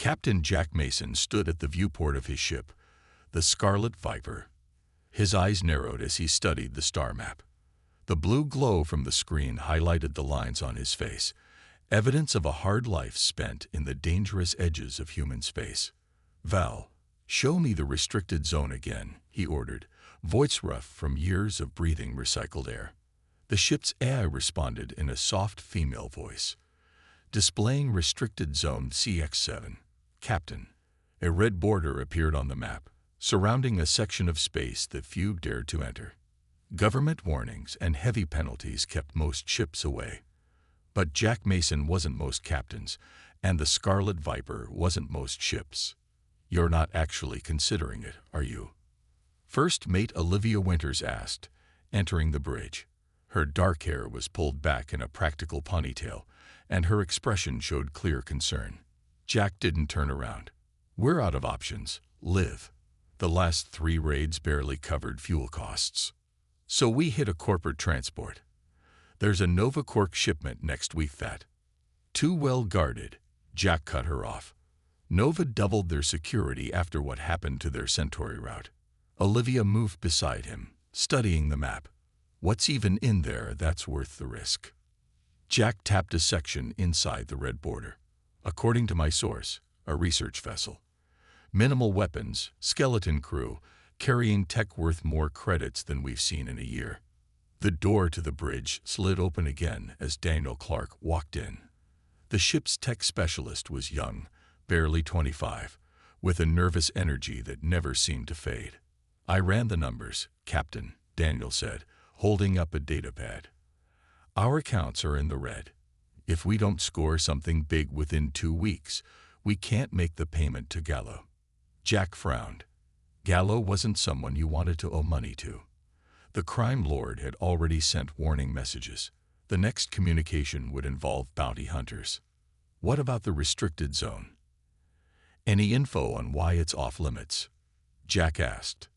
Captain Jack Mason stood at the viewport of his ship, the Scarlet Viper. His eyes narrowed as he studied the star map. The blue glow from the screen highlighted the lines on his face, evidence of a hard life spent in the dangerous edges of human space. "Val, show me the restricted zone again," he ordered, voice rough from years of breathing recycled air. The ship's AI responded in a soft female voice. "Displaying restricted zone CX7, Captain." A red border appeared on the map, surrounding a section of space that few dared to enter. Government warnings and heavy penalties kept most ships away. But Jack Mason wasn't most captains, and the Scarlet Viper wasn't most ships. "You're not actually considering it, are you?" First Mate Olivia Winters asked, entering the bridge. Her dark hair was pulled back in a practical ponytail, and her expression showed clear concern. Jack didn't turn around. "We're out of options. Live. The last 3 raids barely covered fuel costs. So we hit a corporate transport. There's a Nova Cork shipment next week that." "Too well guarded," Jack cut her off. "Nova doubled their security after what happened to their Centauri route." Olivia moved beside him, studying the map. "What's even in there that's worth the risk?" Jack tapped a section inside the red border. "According to my source, a research vessel. Minimal weapons, skeleton crew, carrying tech worth more credits than we've seen in a year." The door to the bridge slid open again as Daniel Clark walked in. The ship's tech specialist was young, barely 25, with a nervous energy that never seemed to fade. "I ran the numbers, Captain," Daniel said, holding up a datapad. "Our accounts are in the red. If we don't score something big within 2 weeks, we can't make the payment to Gallo." Jack frowned. Gallo wasn't someone you wanted to owe money to. The crime lord had already sent warning messages. The next communication would involve bounty hunters. "What about the restricted zone? Any info on why it's off limits?" Jack asked.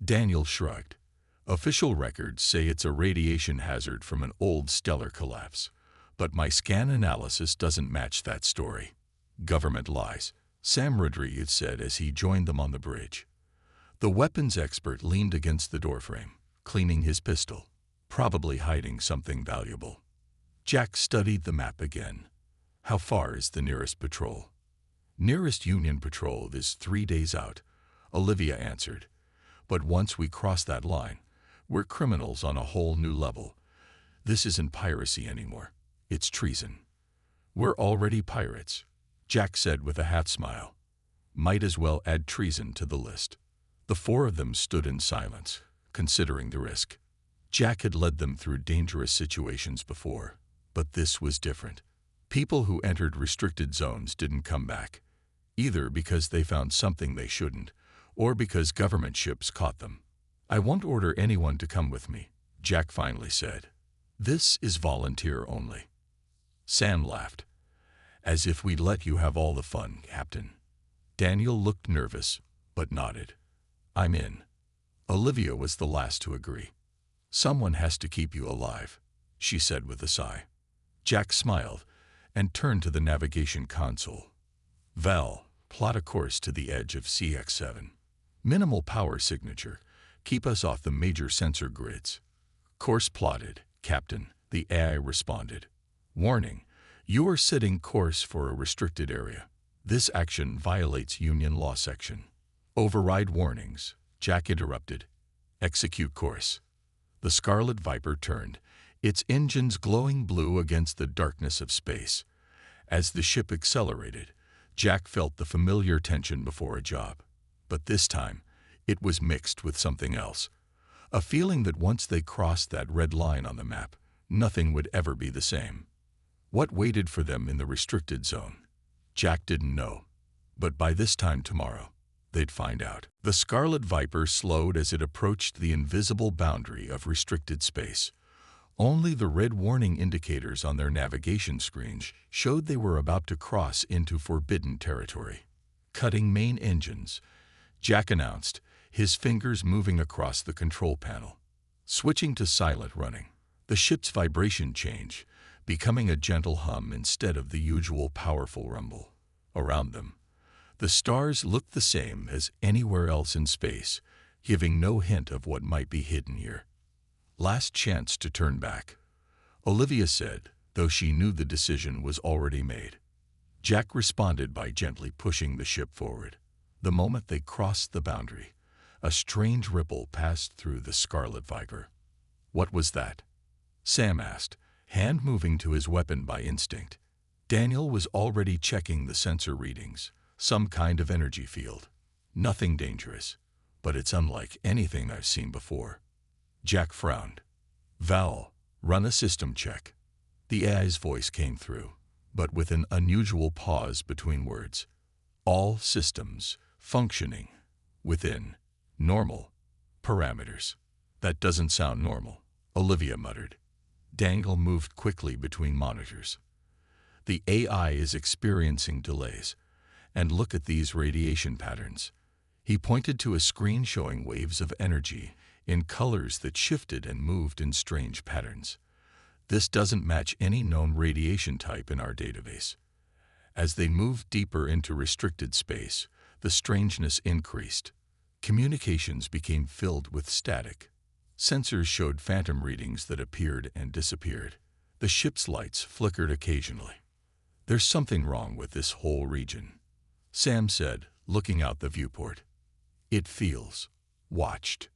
Daniel shrugged. "Official records say it's a radiation hazard from an old stellar collapse, but my scan analysis doesn't match that story." "Government lies," Sam Rodriguez said as he joined them on the bridge. The weapons expert leaned against the doorframe, cleaning his pistol, probably hiding something valuable. Jack studied the map again. "How far is the nearest patrol?" "Nearest Union patrol is 3 days out," Olivia answered. "But once we cross that line, we're criminals on a whole new level. This isn't piracy anymore. It's treason." "We're already pirates," Jack said with a half smile. "Might as well add treason to the list." The 4 of them stood in silence, considering the risk. Jack had led them through dangerous situations before, but this was different. People who entered restricted zones didn't come back, either because they found something they shouldn't, or because government ships caught them. "I won't order anyone to come with me," Jack finally said. "This is volunteer only." Sam laughed. "As if we'd let you have all the fun, Captain." Daniel looked nervous, but nodded. "I'm in." Olivia was the last to agree. "Someone has to keep you alive," she said with a sigh. Jack smiled and turned to the navigation console. "Val, plot a course to the edge of CX7. Minimal power signature. Keep us off the major sensor grids." "Course plotted, Captain," the AI responded. "Warning, you are setting course for a restricted area. This action violates Union Law Section." "Override warnings," Jack interrupted. "Execute course." The Scarlet Viper turned, its engines glowing blue against the darkness of space. As the ship accelerated, Jack felt the familiar tension before a job. But this time, it was mixed with something else. A feeling that once they crossed that red line on the map, nothing would ever be the same. What waited for them in the restricted zone? Jack didn't know. But by this time tomorrow, they'd find out. The Scarlet Viper slowed as it approached the invisible boundary of restricted space. Only the red warning indicators on their navigation screens showed they were about to cross into forbidden territory. "Cutting main engines," Jack announced, his fingers moving across the control panel. Switching to silent running, the ship's vibration changed, becoming a gentle hum instead of the usual powerful rumble. Around them, The stars looked the same as anywhere else in space, giving no hint of what might be hidden here. "Last chance to turn back," Olivia said, though she knew the decision was already made. Jack responded by gently pushing the ship forward. The moment they crossed the boundary, a strange ripple passed through the Scarlet Viper. "What was that?" Sam asked, hand moving to his weapon by instinct. Daniel was already checking the sensor readings. Some kind of energy field. Nothing dangerous, but it's unlike anything I've seen before. Jack frowned. "Val, run a system check." The AI's voice came through, but with an unusual pause between words. "All systems functioning within normal parameters." "That doesn't sound normal," Olivia muttered. Daniel moved quickly between monitors. "The AI is experiencing delays. And look at these radiation patterns." He pointed to a screen showing waves of energy in colors that shifted and moved in strange patterns. "This doesn't match any known radiation type in our database." As they moved deeper into restricted space, the strangeness increased. Communications became filled with static. Sensors showed phantom readings that appeared and disappeared. The ship's lights flickered occasionally. "There's something wrong with this whole region," Sam said, looking out the viewport. "It feels watched."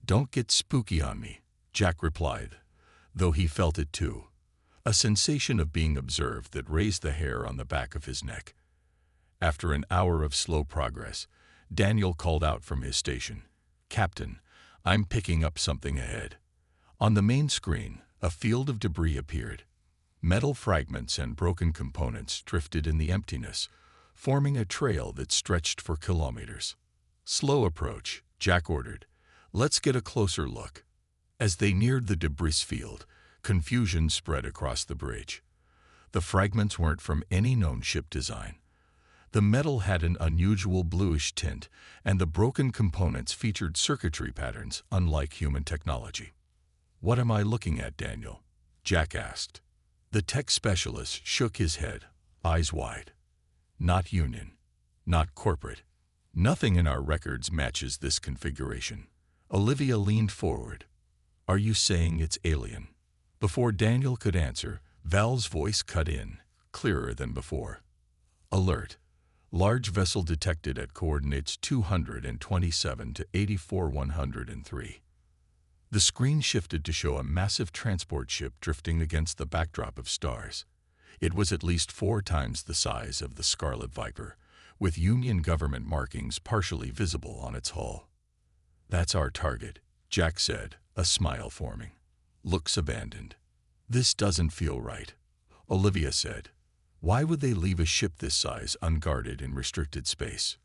"Don't get spooky on me," Jack replied, though he felt it too. A sensation of being observed that raised the hair on the back of his neck. After an hour of slow progress, Daniel called out from his station. "Captain, I'm picking up something ahead." On the main screen, a field of debris appeared. Metal fragments and broken components drifted in the emptiness, forming a trail that stretched for kilometers. "Slow approach," Jack ordered. "Let's get a closer look." As they neared the debris field, confusion spread across the bridge. The fragments weren't from any known ship design. The metal had an unusual bluish tint, and the broken components featured circuitry patterns unlike human technology. "What am I looking at, Daniel?" Jack asked. The tech specialist shook his head, eyes wide. "Not union. Not corporate. Nothing in our records matches this configuration." Olivia leaned forward. "Are you saying it's alien?" Before Daniel could answer, Val's voice cut in, clearer than before. "Alert. Large vessel detected at coordinates 227 to 84,103. The screen shifted to show a massive transport ship drifting against the backdrop of stars. It was at least 4 times the size of the Scarlet Viper, with Union government markings partially visible on its hull. "That's our target," Jack said, a smile forming. "Looks abandoned." "This doesn't feel right," Olivia said. "Why would they leave a ship this size unguarded in restricted space?"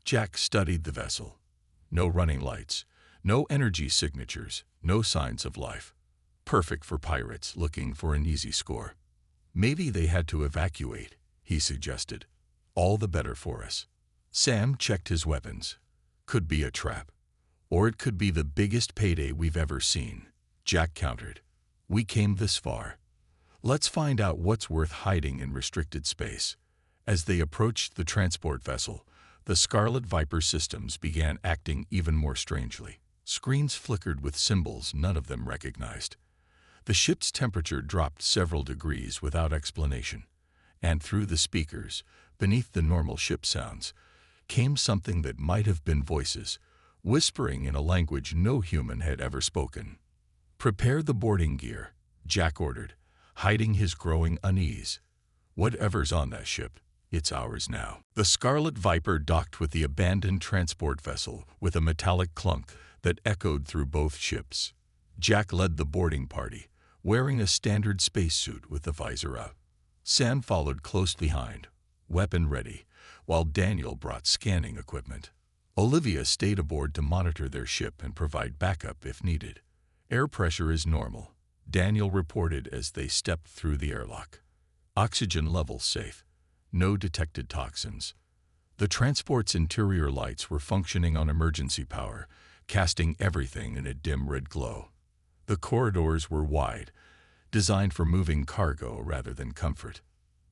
Jack studied the vessel. No running lights, no energy signatures, no signs of life. Perfect for pirates looking for an easy score. "Maybe they had to evacuate," he suggested. "All the better for us." Sam checked his weapons. "Could be a trap. Or it could be the biggest payday we've ever seen," Jack countered. "We came this far. Let's find out what's worth hiding in restricted space." As they approached the transport vessel, the Scarlet Viper systems began acting even more strangely. Screens flickered with symbols none of them recognized. The ship's temperature dropped several degrees without explanation, and through the speakers, beneath the normal ship sounds, came something that might have been voices, whispering in a language no human had ever spoken. "Prepare the boarding gear," Jack ordered, hiding his growing unease. "Whatever's on that ship, it's ours now." The Scarlet Viper docked with the abandoned transport vessel with a metallic clunk that echoed through both ships. Jack led the boarding party, wearing a standard spacesuit with the visor up. Sam followed close behind, weapon ready, while Daniel brought scanning equipment. Olivia stayed aboard to monitor their ship and provide backup if needed. "Air pressure is normal," Daniel reported as they stepped through the airlock. "Oxygen levels safe. No detected toxins." The transport's interior lights were functioning on emergency power, casting everything in a dim red glow. The corridors were wide, designed for moving cargo rather than comfort.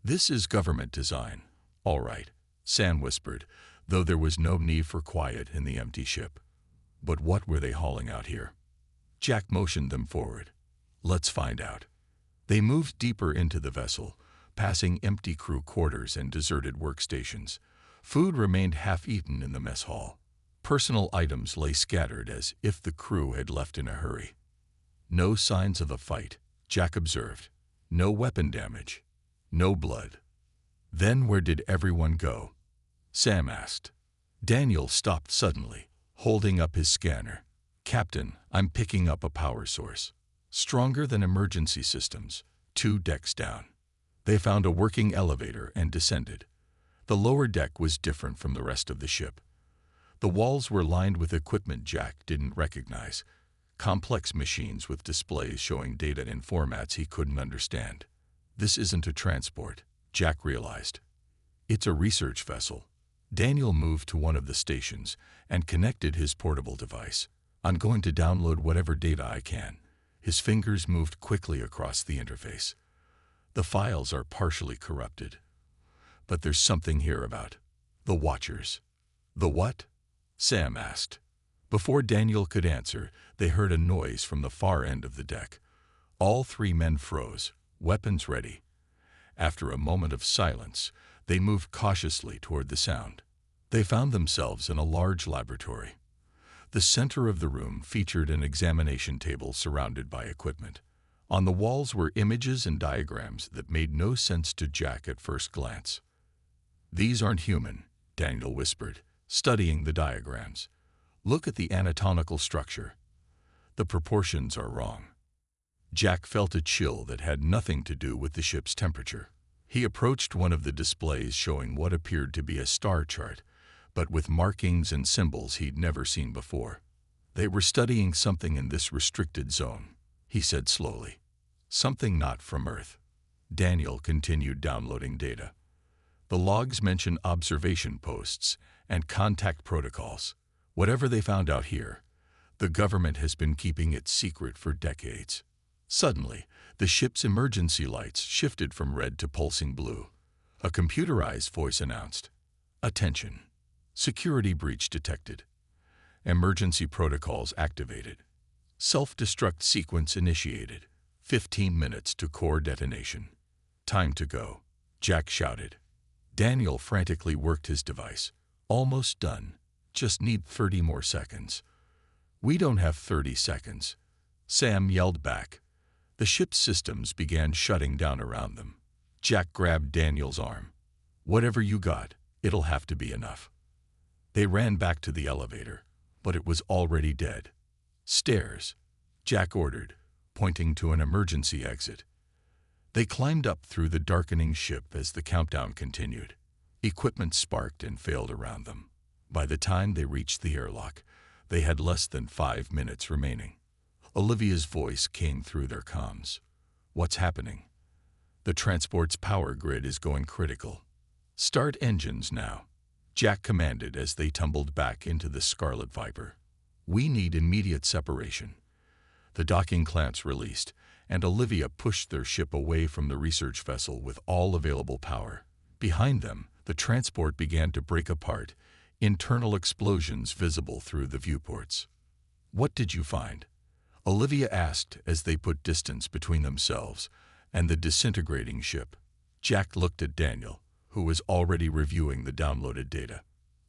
"This is government design, all right," Sam whispered, though there was no need for quiet in the empty ship. But what were they hauling out here? Jack motioned them forward. Let's find out. They moved deeper into the vessel, passing empty crew quarters and deserted workstations. Food remained half-eaten in the mess hall. Personal items lay scattered as if the crew had left in a hurry. No signs of a fight, Jack observed. No weapon damage. No blood. Then where did everyone go? Sam asked. Daniel stopped suddenly, holding up his scanner. Captain, I'm picking up a power source. Stronger than emergency systems, 2 decks down. They found a working elevator and descended. The lower deck was different from the rest of the ship. The walls were lined with equipment Jack didn't recognize, complex machines with displays showing data in formats he couldn't understand. This isn't a transport, Jack realized. It's a research vessel. Daniel moved to one of the stations and connected his portable device. I'm going to download whatever data I can. His fingers moved quickly across the interface. The files are partially corrupted. But there's something here about the Watchers. The what? Sam asked. Before Daniel could answer, they heard a noise from the far end of the deck. All 3 men froze, weapons ready. After a moment of silence, they moved cautiously toward the sound. They found themselves in a large laboratory. The center of the room featured an examination table surrounded by equipment. On the walls were images and diagrams that made no sense to Jack at first glance. These aren't human, Daniel whispered, studying the diagrams. Look at the anatomical structure. The proportions are wrong. Jack felt a chill that had nothing to do with the ship's temperature. He approached one of the displays showing what appeared to be a star chart, but with markings and symbols he'd never seen before. They were studying something in this restricted zone, he said slowly. Something not from Earth. Daniel continued downloading data. The logs mention observation posts and contact protocols. Whatever they found out here, the government has been keeping it secret for decades. Suddenly, the ship's emergency lights shifted from red to pulsing blue. A computerized voice announced, "Attention. Security breach detected. Emergency protocols activated. Self-destruct sequence initiated. 15 minutes to core detonation. Time to go," Jack shouted. Daniel frantically worked his device. Almost done. Just need 30 more seconds. We don't have 30 seconds. Sam yelled back. The ship's systems began shutting down around them. Jack grabbed Daniel's arm. Whatever you got, it'll have to be enough. They ran back to the elevator, but it was already dead. Stairs, Jack ordered, pointing to an emergency exit. They climbed up through the darkening ship as the countdown continued. Equipment sparked and failed around them. By the time they reached the airlock, they had less than 5 minutes remaining. Olivia's voice came through their comms. What's happening? The transport's power grid is going critical. Start engines now, Jack commanded as they tumbled back into the Scarlet Viper. We need immediate separation. The docking clamps released, and Olivia pushed their ship away from the research vessel with all available power. Behind them, the transport began to break apart, internal explosions visible through the viewports. What did you find? Olivia asked as they put distance between themselves and the disintegrating ship. Jack looked at Daniel, who was already reviewing the downloaded data.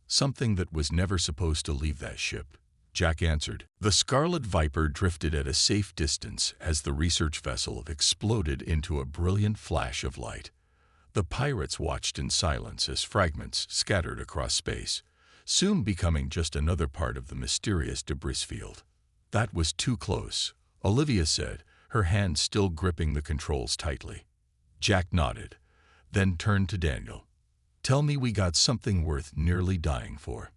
Something that was never supposed to leave that ship, Jack answered. The Scarlet Viper drifted at a safe distance as the research vessel exploded into a brilliant flash of light. The pirates watched in silence as fragments scattered across space, soon becoming just another part of the mysterious debris field. That was too close, Olivia said, her hand still gripping the controls tightly. Jack nodded, then turned to Daniel. Tell me we got something worth nearly dying for.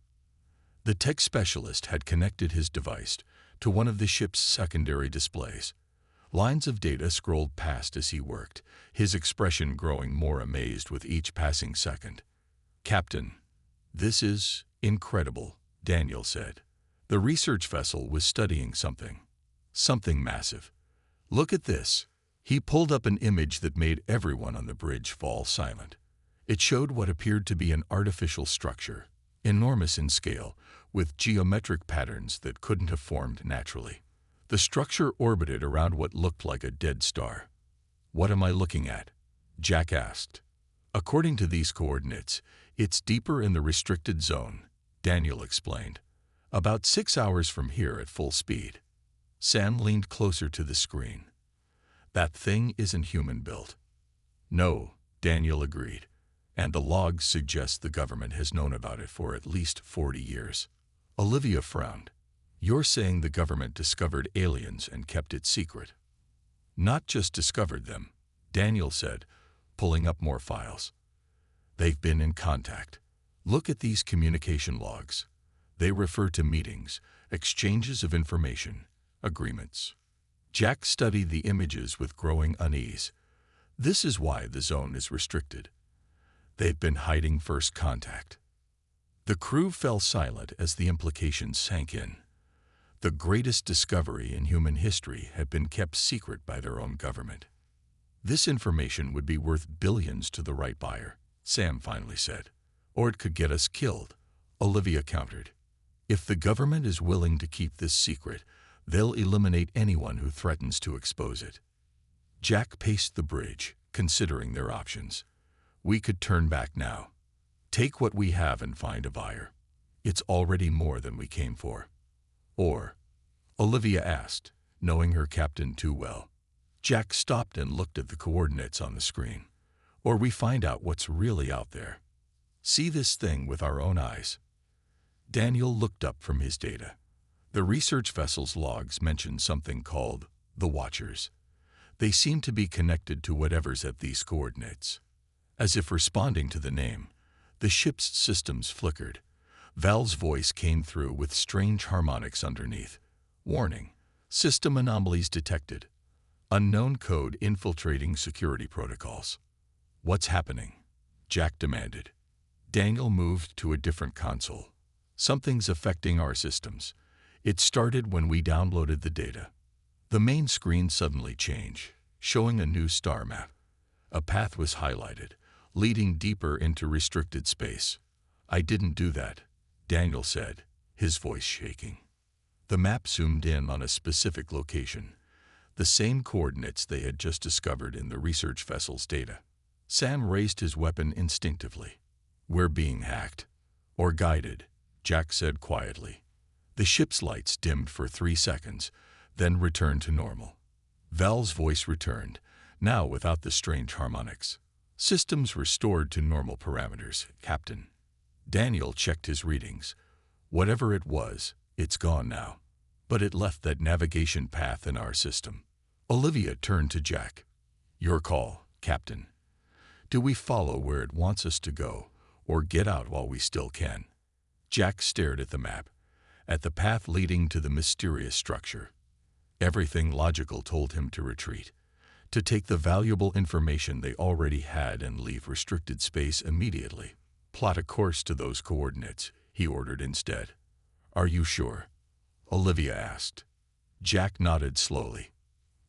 The tech specialist had connected his device to one of the ship's secondary displays. Lines of data scrolled past as he worked, his expression growing more amazed with each passing second. Captain, this is incredible, Daniel said. The research vessel was studying something massive. Look at this. He pulled up an image that made everyone on the bridge fall silent. It showed what appeared to be an artificial structure, enormous in scale, with geometric patterns that couldn't have formed naturally. The structure orbited around what looked like a dead star. "What am I looking at?" Jack asked. "According to these coordinates, it's deeper in the restricted zone," Daniel explained. "About 6 hours from here at full speed." Sam leaned closer to the screen. "That thing isn't human-built." "No," Daniel agreed, "and the logs suggest the government has known about it for at least 40 years. Olivia frowned. "You're saying the government discovered aliens and kept it secret?" "Not just discovered them," Daniel said, pulling up more files. "They've been in contact. Look at these communication logs. They refer to meetings, exchanges of information, agreements." Jack studied the images with growing unease. This is why the zone is restricted. They've been hiding first contact. The crew fell silent as the implications sank in. The greatest discovery in human history had been kept secret by their own government. "This information would be worth billions to the right buyer," Sam finally said. "Or it could get us killed," Olivia countered. "If the government is willing to keep this secret, they'll eliminate anyone who threatens to expose it." Jack paced the bridge, considering their options. "We could turn back now. Take what we have and find a buyer. It's already more than we came for." "Or?" Olivia asked, knowing her captain too well. Jack stopped and looked at the coordinates on the screen. "Or we find out what's really out there. See this thing with our own eyes." Daniel looked up from his data. The research vessel's logs mentioned something called the Watchers. They seemed to be connected to whatever's at these coordinates. As if responding to the name, the ship's systems flickered. Val's voice came through with strange harmonics underneath. "Warning. System anomalies detected. Unknown code infiltrating security protocols." "What's happening?" Jack demanded. Daniel moved to a different console. "Something's affecting our systems. It started when we downloaded the data." The main screen suddenly changed, showing a new star map. A path was highlighted, leading deeper into restricted space. "I didn't do that," Daniel said, his voice shaking. The map zoomed in on a specific location, the same coordinates they had just discovered in the research vessel's data. Sam raised his weapon instinctively. "We're being hacked. Or guided," Jack said quietly. The ship's lights dimmed for 3 seconds, then returned to normal. Val's voice returned, now without the strange harmonics. "Systems restored to normal parameters, Captain." Daniel checked his readings. "Whatever it was, it's gone now. But it left that navigation path in our system." Olivia turned to Jack. "Your call, Captain. Do we follow where it wants us to go, or get out while we still can?" Jack stared at the map, at the path leading to the mysterious structure. Everything logical told him to retreat, to take the valuable information they already had and leave restricted space immediately. "Plot a course to those coordinates," he ordered instead. "Are you sure?" Olivia asked. Jack nodded slowly.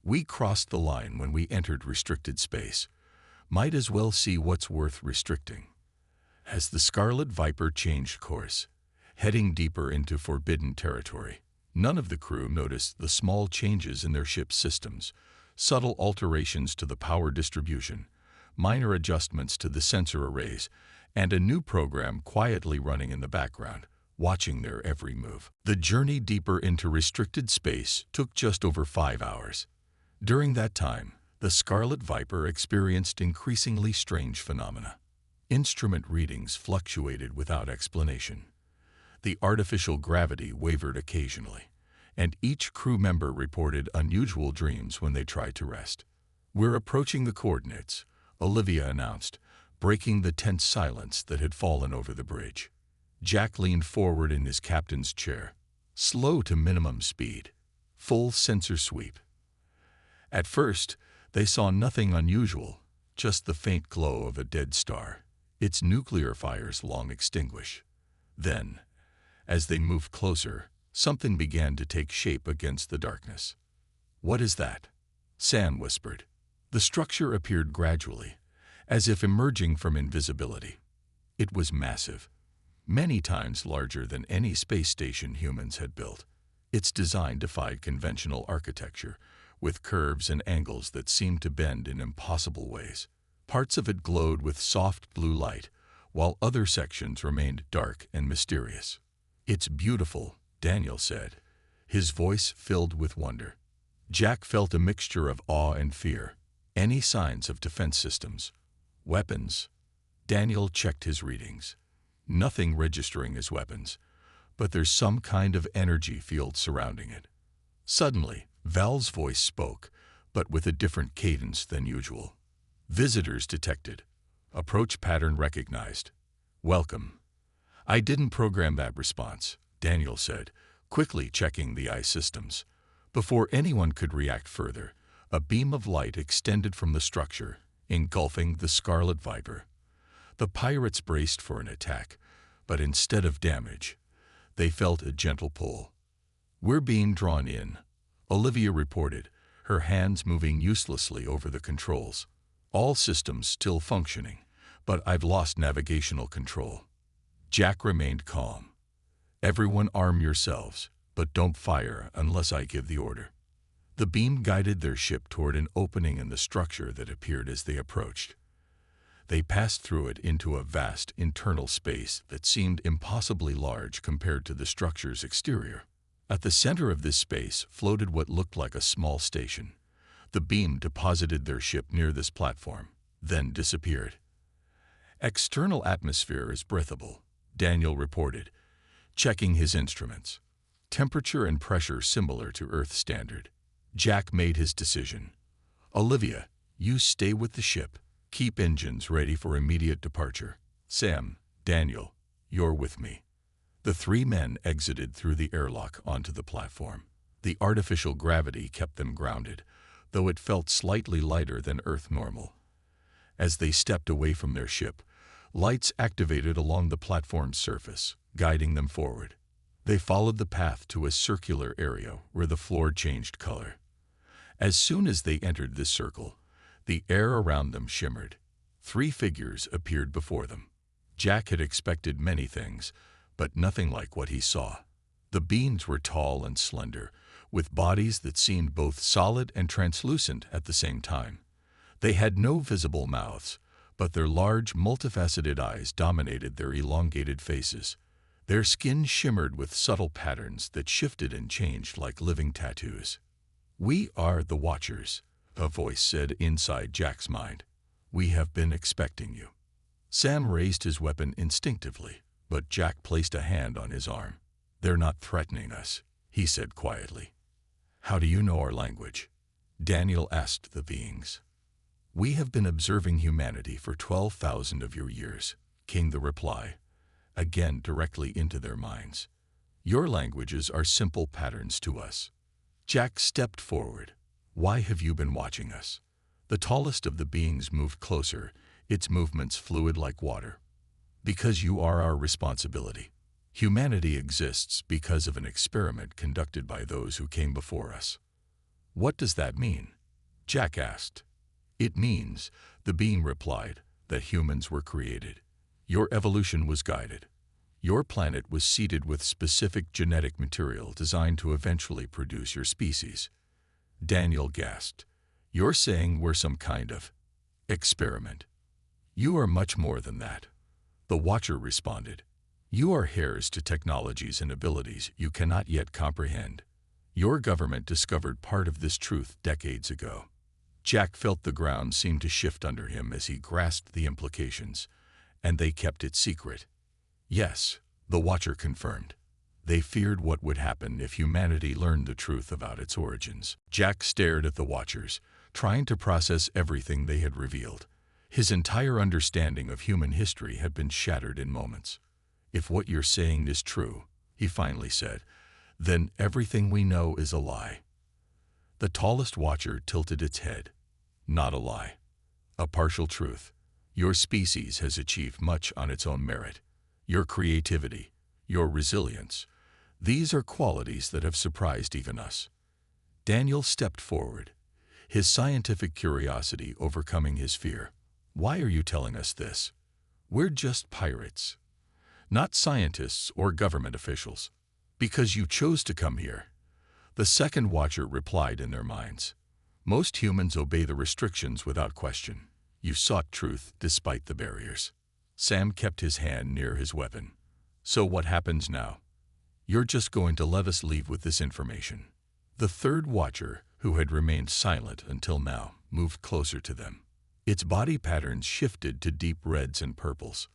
"We crossed the line when we entered restricted space. Might as well see what's worth restricting." As the Scarlet Viper changed course, heading deeper into forbidden territory, none of the crew noticed the small changes in their ship's systems, subtle alterations to the power distribution, minor adjustments to the sensor arrays, and a new program quietly running in the background, watching their every move. The journey deeper into restricted space took just over 5 hours. During that time, the Scarlet Viper experienced increasingly strange phenomena. Instrument readings fluctuated without explanation. The artificial gravity wavered occasionally, and each crew member reported unusual dreams when they tried to rest. "We're approaching the coordinates," Olivia announced, breaking the tense silence that had fallen over the bridge. Jack leaned forward in his captain's chair. "Slow to minimum speed. Full sensor sweep." At first, they saw nothing unusual, just the faint glow of a dead star, its nuclear fires long extinguished. Then, as they moved closer, something began to take shape against the darkness. "What is that?" Sam whispered. The structure appeared gradually, as if emerging from invisibility. It was massive. many times larger than any space station humans had built. Its design defied conventional architecture, with curves and angles that seemed to bend in impossible ways. Parts of it glowed with soft blue light, while other sections remained dark and mysterious. "It's beautiful," Daniel said, his voice filled with wonder. Jack felt a mixture of awe and fear. Any signs of defense systems? Weapons? Daniel checked his readings. Nothing registering as weapons, but there's some kind of energy field surrounding it. Suddenly, Val's voice spoke, but with a different cadence than usual. "Visitors detected. Approach pattern recognized. Welcome." "I didn't program that response," Daniel said, quickly checking the eye systems. Before anyone could react further, a beam of light extended from the structure, engulfing the Scarlet Viper. The pirates braced for an attack, but instead of damage, they felt a gentle pull. "We're being drawn in," Olivia reported, her hands moving uselessly over the controls. "All systems still functioning, but I've lost navigational control." Jack remained calm. "Everyone arm yourselves, but don't fire unless I give the order." The beam guided their ship toward an opening in the structure that appeared as they approached. They passed through it into a vast internal space that seemed impossibly large compared to the structure's exterior. At the center of this space floated what looked like a small station. The beam deposited their ship near this platform, then disappeared. "External atmosphere is breathable," Daniel reported, checking his instruments. "Temperature and pressure similar to Earth standard." Jack made his decision. "Olivia, you stay with the ship. Keep engines ready for immediate departure. Sam, Daniel, you're with me." The three men exited through the airlock onto the platform. The artificial gravity kept them grounded, though it felt slightly lighter than Earth normal. As they stepped away from their ship, lights activated along the platform's surface, guiding them forward. They followed the path to a circular area where the floor changed color. As soon as they entered this circle, the air around them shimmered. Three figures appeared before them. Jack had expected many things, but nothing like what he saw. The beings were tall and slender, with bodies that seemed both solid and translucent at the same time. They had no visible mouths, but their large, multifaceted eyes dominated their elongated faces. Their skin shimmered with subtle patterns that shifted and changed like living tattoos. "We are the Watchers," a voice said inside Jack's mind. "We have been expecting you." Sam raised his weapon instinctively, but Jack placed a hand on his arm. "They're not threatening us," he said quietly. "How do you know our language?" Daniel asked the beings. "We have been observing humanity for 12,000 of your years," came the reply, again directly into their minds. "Your languages are simple patterns to us." Jack stepped forward. "Why have you been watching us?" The tallest of the beings moved closer, its movements fluid like water. "Because you are our responsibility. Humanity exists because of an experiment conducted by those who came before us." "What does that mean?" Jack asked. "It means," the being replied, "that humans were created. Your evolution was guided. Your planet was seeded with specific genetic material designed to eventually produce your species." Daniel gasped. "You're saying we're some kind of experiment?" "You are much more than that," the Watcher responded. "You are heirs to technologies and abilities you cannot yet comprehend. Your government discovered part of this truth decades ago." Jack felt the ground seem to shift under him as he grasped the implications. "And they kept it secret." "Yes," the Watcher confirmed. "They feared what would happen if humanity learned the truth about its origins." Jack stared at the Watchers, trying to process everything they had revealed. His entire understanding of human history had been shattered in moments. "If what you're saying is true," he finally said, "then everything we know is a lie." The tallest Watcher tilted its head. "Not a lie. A partial truth. Your species has achieved much on its own merit. Your creativity, your resilience, these are qualities that have surprised even us." Daniel stepped forward, his scientific curiosity overcoming his fear. "Why are you telling us this? We're just pirates." not scientists or government officials. Because you chose to come here, the second watcher replied in their minds. Most humans obey the restrictions without question. You sought truth despite the barriers. Sam kept his hand near his weapon. So what happens now? You're just going to let us leave with this information. The third watcher, who had remained silent until now, moved closer to them. Its body patterns shifted to deep reds and purples.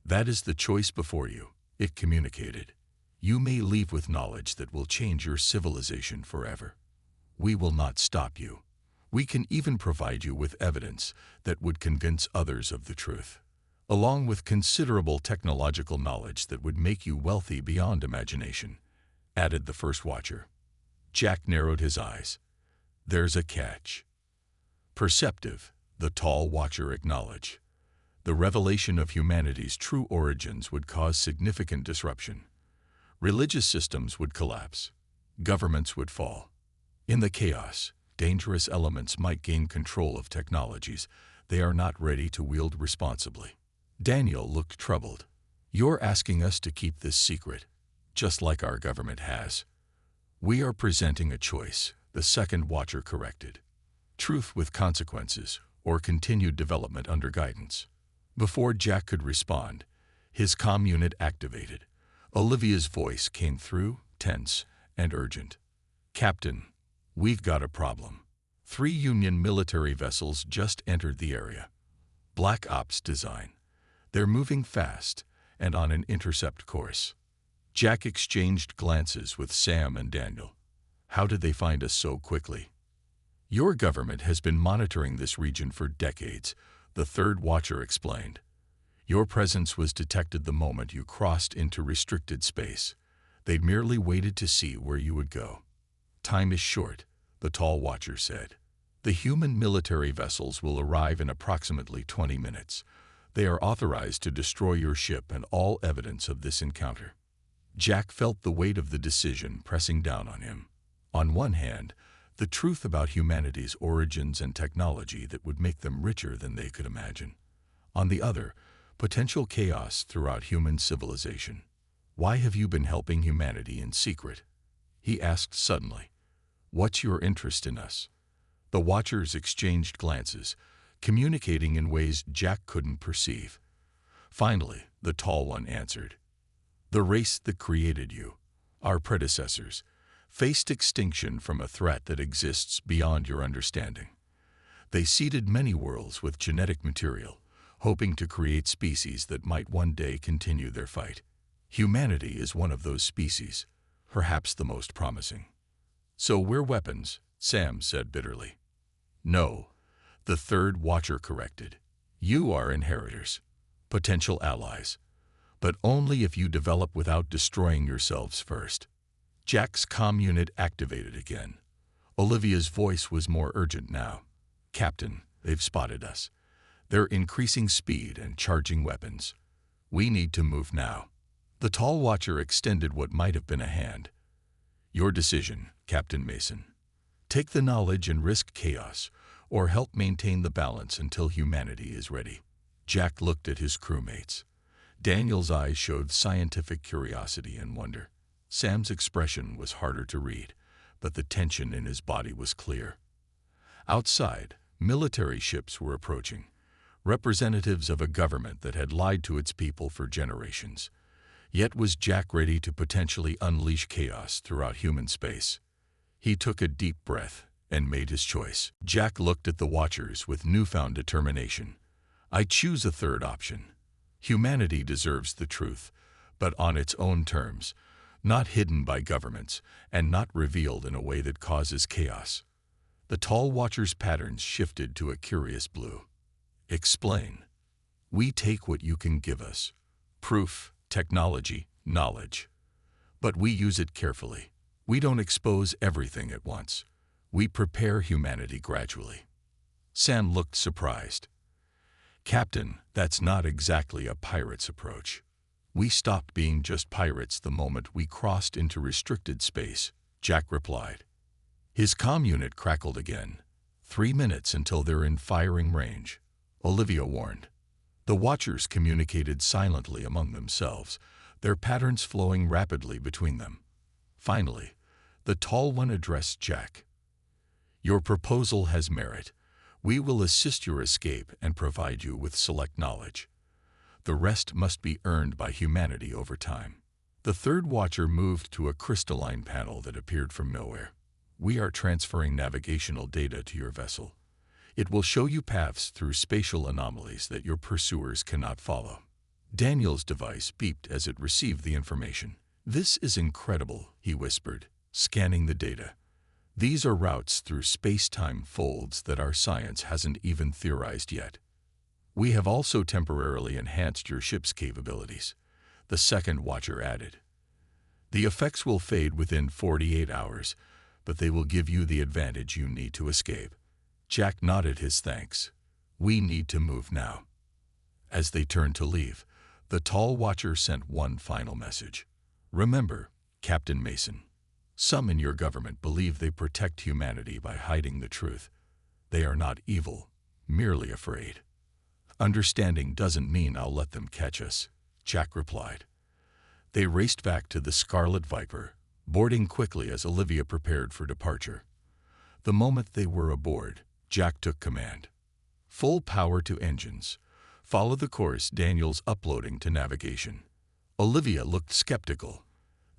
That is the choice before you, it communicated. You may leave with knowledge that will change your civilization forever. We will not stop you. We can even provide you with evidence that would convince others of the truth, along with considerable technological knowledge that would make you wealthy beyond imagination, added the first watcher. Jack narrowed his eyes. There's a catch. Perceptive, the tall watcher acknowledged. The revelation of humanity's true origins would cause significant disruption. Religious systems would collapse. Governments would fall. In the chaos, dangerous elements might gain control of technologies they are not ready to wield responsibly. Daniel looked troubled. You're asking us to keep this secret, just like our government has. We are presenting a choice, the second watcher corrected. Truth with consequences, or continued development under guidance. Before Jack could respond, his comm unit activated. Olivia's voice came through, tense and urgent. Captain, we've got a problem. 3 Union military vessels just entered the area. Black Ops design. They're moving fast and on an intercept course. Jack exchanged glances with Sam and Daniel. How did they find us so quickly? Your government has been monitoring this region for decades, the third watcher explained. Your presence was detected the moment you crossed into restricted space. They'd merely waited to see where you would go. Time is short, the tall watcher said. The human military vessels will arrive in approximately 20 minutes. They are authorized to destroy your ship and all evidence of this encounter. Jack felt the weight of the decision pressing down on him. On one hand, the truth about humanity's origins and technology that would make them richer than they could imagine. On the other, potential chaos throughout human civilization. Why have you been helping humanity in secret? He asked suddenly. What's your interest in us? The watchers exchanged glances, communicating in ways Jack couldn't perceive. Finally, the tall one answered. The race that created you, our predecessors, faced extinction from a threat that exists beyond your understanding. They seeded many worlds with genetic material, hoping to create species that might one day continue their fight. Humanity is one of those species, perhaps the most promising. So we're weapons, Sam said bitterly. No, the third watcher corrected. You are inheritors, potential allies, but only if you develop without destroying yourselves first. Jack's comm unit activated again. Olivia's voice was more urgent now. Captain, they've spotted us. They're increasing speed and charging weapons. We need to move now. The tall watcher extended what might have been a hand. Your decision, Captain Mason. Take the knowledge and risk chaos, or help maintain the balance until humanity is ready. Jack looked at his crewmates. Daniel's eyes showed scientific curiosity and wonder. Sam's expression was harder to read, but the tension in his body was clear. Outside, military ships were approaching, representatives of a government that had lied to its people for generations. Yet was Jack ready to potentially unleash chaos throughout human space? He took a deep breath and made his choice. Jack looked at the watchers with newfound determination. I choose a third option. Humanity deserves the truth, but on its own terms, not hidden by governments and not revealed in a way that causes chaos. The tall watcher's patterns shifted to a curious blue. Explain. We take what you can give us. Proof, technology, knowledge. But we use it carefully. We don't expose everything at once. We prepare humanity gradually. Sam looked surprised. Captain, that's not exactly a pirate's approach. We stopped being just pirates the moment we crossed into restricted space, Jack replied. His comm unit crackled again. 3 minutes until they're in firing range, Olivia warned. The watchers communicated silently among themselves, their patterns flowing rapidly between them. Finally, the tall one addressed Jack. "Your proposal has merit. We will assist your escape and provide you with select knowledge. The rest must be earned by humanity over time." The third watcher moved to a crystalline panel that appeared from nowhere. "We are transferring navigational data to your vessel. It will show you paths through spatial anomalies that your pursuers cannot follow." Daniel's device beeped as it received the information. "This is incredible," he whispered, scanning the data. "These are routes through space-time folds that our science hasn't even theorized yet. We have also temporarily enhanced your ship's capabilities," the second watcher added. "The effects will fade within 48 hours, but they will give you the advantage you need to escape." Jack nodded his thanks. "We need to move now." As they turned to leave, the tall watcher sent one final message. "Remember, Captain Mason, some in your government believe they protect humanity by hiding the truth. They are not evil, merely afraid." "Understanding doesn't mean I'll let them catch us," Jack replied. They raced back to the Scarlet Viper, boarding quickly as Olivia prepared for departure. The moment they were aboard, Jack took command. "Full power to engines. Follow the course Daniel's uploading to navigation." Olivia looked skeptical.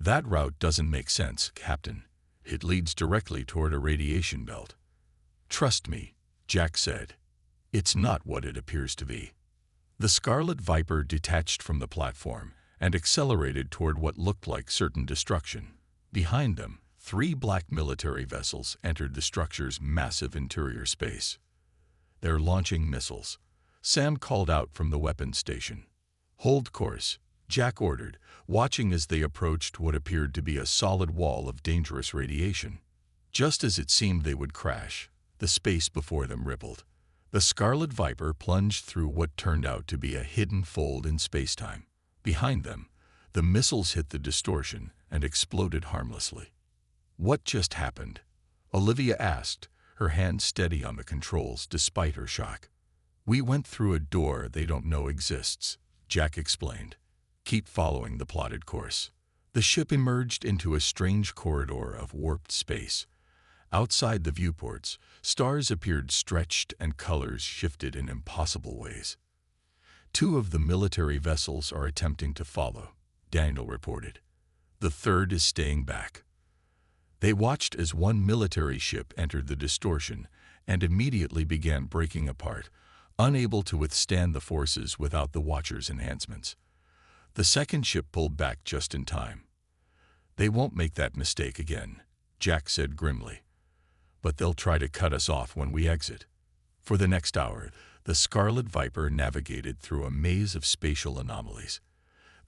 "That route doesn't make sense, Captain. It leads directly toward a radiation belt." "Trust me," Jack said. "It's not what it appears to be." The Scarlet Viper detached from the platform and accelerated toward what looked like certain destruction. Behind them, 3 black military vessels entered the structure's massive interior space. "They're launching missiles," Sam called out from the weapons station. "Hold course," Jack ordered, watching as they approached what appeared to be a solid wall of dangerous radiation. Just as it seemed they would crash, the space before them rippled. The Scarlet Viper plunged through what turned out to be a hidden fold in spacetime. Behind them, the missiles hit the distortion and exploded harmlessly. "What just happened?" Olivia asked, her hand steady on the controls despite her shock. "We went through a door they don't know exists," Jack explained. "Keep following the plotted course." The ship emerged into a strange corridor of warped space. Outside the viewports, stars appeared stretched and colors shifted in impossible ways. 2 of the military vessels are attempting to follow, Daniel reported. The third is staying back. They watched as one military ship entered the distortion and immediately began breaking apart, unable to withstand the forces without the Watcher's enhancements. The second ship pulled back just in time. "They won't make that mistake again," Jack said grimly. "But they'll try to cut us off when we exit." For the next hour, the Scarlet Viper navigated through a maze of spatial anomalies.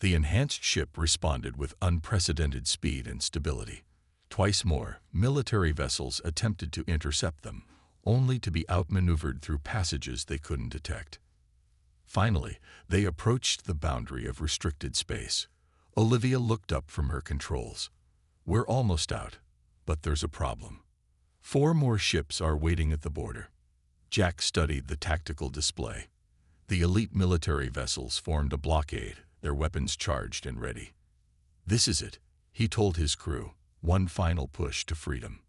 The enhanced ship responded with unprecedented speed and stability. Twice more, military vessels attempted to intercept them, only to be outmaneuvered through passages they couldn't detect. Finally, they approached the boundary of restricted space. Olivia looked up from her controls. "We're almost out, but there's a problem. 4 more ships are waiting at the border." Jack studied the tactical display. The elite military vessels formed a blockade, their weapons charged and ready. "This is it," he told his crew, one final push to freedom.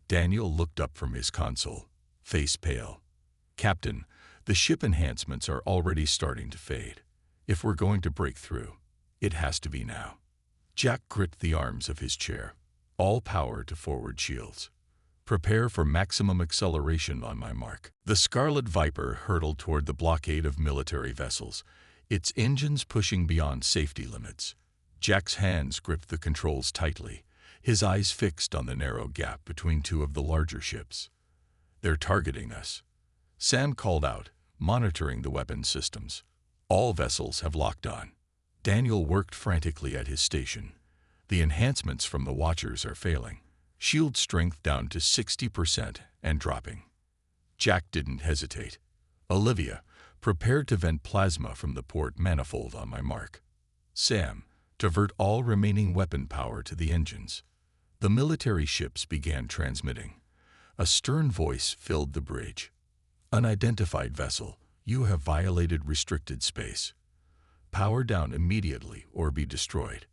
Daniel looked up from his console, face pale. "Captain, the ship enhancements are already starting to fade. If we're going to break through, it has to be now." Jack gripped the arms of his chair. "All power to forward shields. Prepare for maximum acceleration on my mark." The Scarlet Viper hurtled toward the blockade of military vessels, its engines pushing beyond safety limits. Jack's hands gripped the controls tightly, his eyes fixed on the narrow gap between 2 of the larger ships. "They're targeting us," Sam called out, monitoring the weapons systems. "All vessels have locked on." Daniel worked frantically at his station. "The enhancements from the Watchers are failing. Shield strength down to 60% and dropping." Jack didn't hesitate. "Olivia, prepare to vent plasma from the port manifold on my mark. Sam, divert all remaining weapon power to the engines." The military ships began transmitting. A stern voice filled the bridge. "Unidentified vessel, you have violated restricted space." Power down immediately or be destroyed.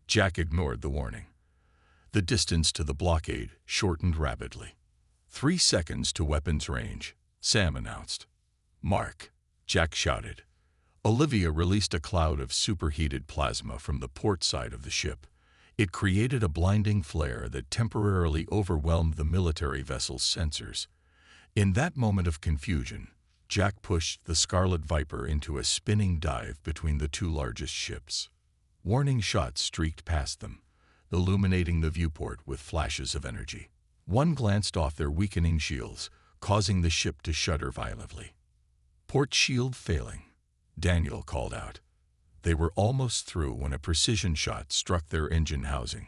Jack ignored the warning. The distance to the blockade shortened rapidly. 3 seconds to weapons range, Sam announced. Mark, Jack shouted. Olivia released a cloud of superheated plasma from the port side of the ship. It created a blinding flare that temporarily overwhelmed the military vessel's sensors. In that moment of confusion, Jack pushed the Scarlet Viper into a spinning dive between the two largest ships. Warning shots streaked past them, illuminating the viewport with flashes of energy. One glanced off their weakening shields, causing the ship to shudder violently. Port shield failing, Daniel called out. They were almost through when a precision shot struck their engine housing.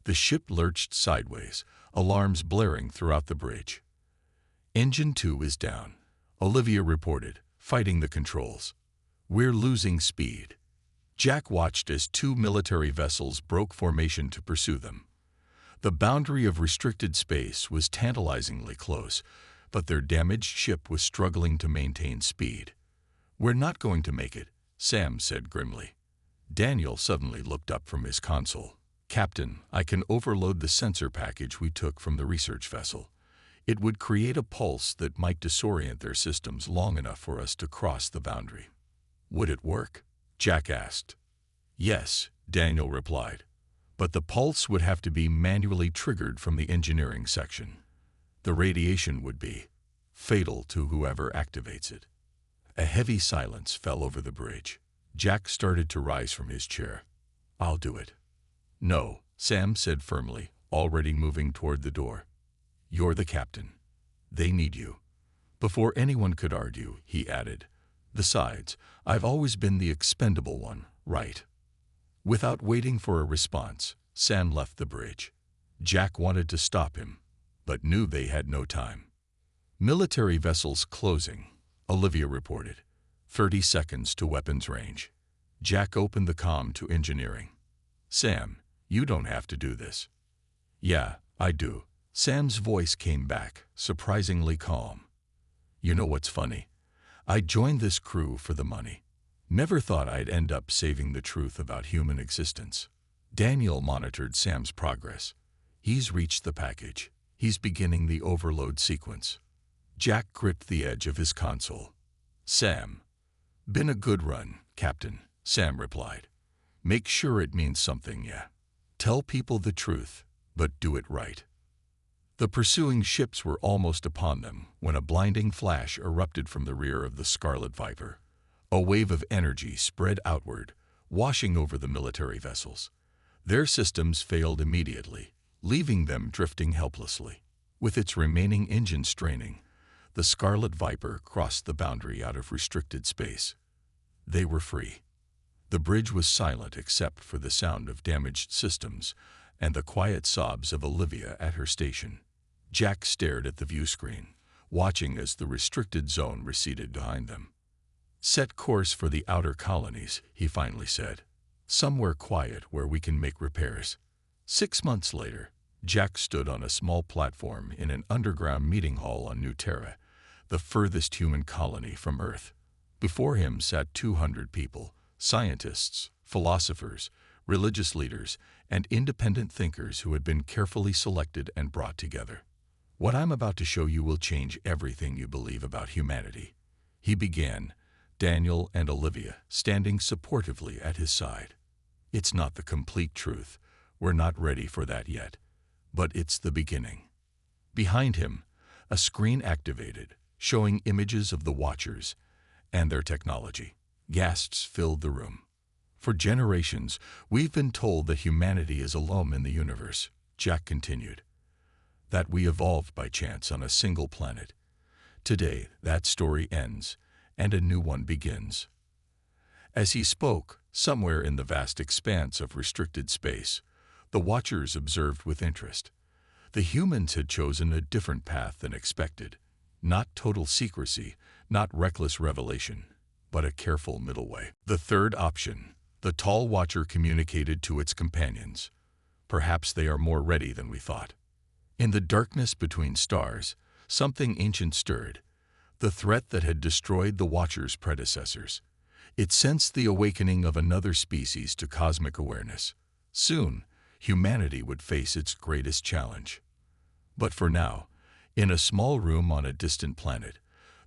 The ship lurched sideways, alarms blaring throughout the bridge. Engine 2 is down, Olivia reported, fighting the controls. We're losing speed. Jack watched as 2 military vessels broke formation to pursue them. The boundary of restricted space was tantalizingly close, but their damaged ship was struggling to maintain speed. We're not going to make it, Sam said grimly. Daniel suddenly looked up from his console. Captain, I can overload the sensor package we took from the research vessel. It would create a pulse that might disorient their systems long enough for us to cross the boundary. Would it work? Jack asked. Yes, Daniel replied. But the pulse would have to be manually triggered from the engineering section. The radiation would be fatal to whoever activates it. A heavy silence fell over the bridge. Jack started to rise from his chair. I'll do it. No, Sam said firmly, already moving toward the door. You're the captain. They need you. Before anyone could argue, he added, besides, I've always been the expendable one, right? Without waiting for a response, Sam left the bridge. Jack wanted to stop him, but knew they had no time. Military vessels closing, Olivia reported. 30 seconds to weapons range. Jack opened the comm to engineering. Sam, you don't have to do this. Yeah, I do. Sam's voice came back, surprisingly calm. You know what's funny? I joined this crew for the money. Never thought I'd end up saving the truth about human existence. Daniel monitored Sam's progress. He's reached the package. He's beginning the overload sequence. Jack gripped the edge of his console. Sam. Been a good run, Captain, Sam replied. Make sure it means something, yeah. Tell people the truth, but do it right. The pursuing ships were almost upon them when a blinding flash erupted from the rear of the Scarlet Viper. A wave of energy spread outward, washing over the military vessels. Their systems failed immediately, leaving them drifting helplessly. With its remaining engine straining, the Scarlet Viper crossed the boundary out of restricted space. They were free. The bridge was silent except for the sound of damaged systems and the quiet sobs of Olivia at her station. Jack stared at the view screen, watching as the restricted zone receded behind them. Set course for the outer colonies, he finally said. Somewhere quiet where we can make repairs. 6 months later, Jack stood on a small platform in an underground meeting hall on New Terra, the furthest human colony from Earth. Before him sat 200 people, scientists, philosophers, religious leaders, and independent thinkers who had been carefully selected and brought together. What I'm about to show you will change everything you believe about humanity, he began, Daniel and Olivia standing supportively at his side. It's not the complete truth. We're not ready for that yet. But it's the beginning. Behind him, a screen activated, showing images of the Watchers and their technology. Gasps filled the room. For generations, we've been told that humanity is alone in the universe, Jack continued. That we evolved by chance on a single planet. Today, that story ends, and a new one begins. As he spoke, somewhere in the vast expanse of restricted space, the Watchers observed with interest. The humans had chosen a different path than expected. Not total secrecy, not reckless revelation, but a careful middle way. The third option, the tall Watcher communicated to its companions. Perhaps they are more ready than we thought. In the darkness between stars, something ancient stirred, the threat that had destroyed the Watcher's predecessors. It sensed the awakening of another species to cosmic awareness. Soon, humanity would face its greatest challenge. But for now, in a small room on a distant planet,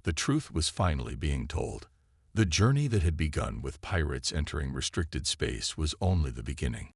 the truth was finally being told. The journey that had begun with pirates entering restricted space was only the beginning.